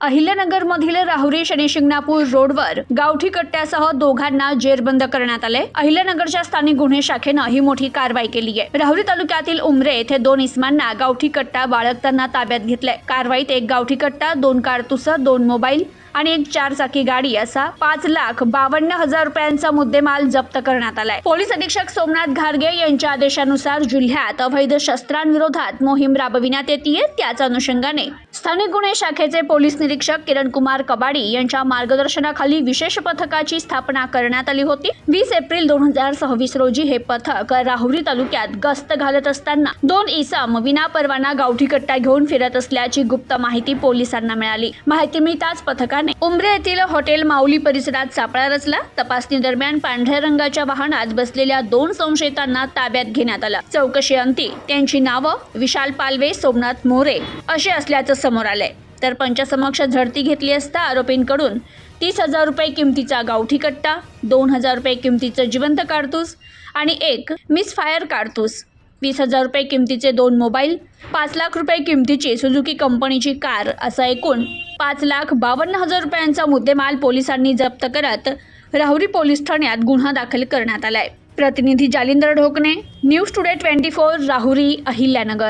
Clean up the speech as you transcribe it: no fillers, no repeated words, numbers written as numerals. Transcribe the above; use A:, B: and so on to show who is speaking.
A: अहिल्यानगरमधील राहुरी शनिशिंगणापूर रोडवर गावठी कट्ट्यासह दोघांना जेरबंद करण्यात आले। अहिल्यानगरच्या स्थानिक गुन्हे शाखेनं ही मोठी कारवाई केली आहे। राहुरी तालुक्यातील उमरे येथे 2 इसमांना गावठी कट्टा बाळगताना ताब्यात घेतले। कारवाईत एक गावठी कट्टा, 2 कारतूस, 2 मोबाईल आणि एक 4 चाकी गाडी असा 5,52,000 रुपयांचा मुद्देमाल जप्त करण्यात आलाय। पोलीस अधीक्षक सोमनाथ घारगे यांच्या आदेशानुसार जिल्ह्यात अवैध शस्त्रांविरोधात मोहीम राबविण्यात येते। त्याच अनुषंगाने स्थानिक गुन्हे शाखेचे पोलीस निरीक्षक किरण कुमार कबाडी यांच्या मार्गदर्शनाखाली विशेष पथकाची स्थापना करण्यात आली होती। 20 एप्रिल 2026 रोजी हे पथक राहुरी तालुक्यात गस्त घालत असताना 2 इसम विनापरवाना गावठी कट्टा घेऊन फिरत असल्याची गुप्त माहिती पोलिसांना मिळाली। माहिती मिळताच पथकाने उमरे येथील हॉटेल माऊली परिसरात सापळा रचला। तपासणी दरम्यान पांढऱ्या रंगाच्या वाहनात बसलेल्या 2 संशयितांना ताब्यात घेण्यात आलं। चौकशी अंती त्यांची नावं विशाल पालवे, सोमनाथ मोरे अशी असल्याचं समोर आलंय। तर पंचासमक्ष झडती घेतली असता आरोपींकडून 30,000 रुपये किमतीचा गावठी कट्टा, 2,000 रुपये किमतीचं जिवंत कारतूस आणि एक मिस फायर कारतूस, 20,000 रुपये किमतीचे 2 मोबाईल, 5 लाख रुपये किमतीची सुझुकी कंपनीची कार असा एकूण 5,52,000 रुपयांचा मुद्देमाल पोलिसांनी जप्त करत राहुरी पोलीस ठाण्यात गुन्हा दाखल करण्यात आलाय। प्रतिनिधी जालिंदर ढोकणे, न्यूज टुडे 24, राहुरी, अहिल्यानगर।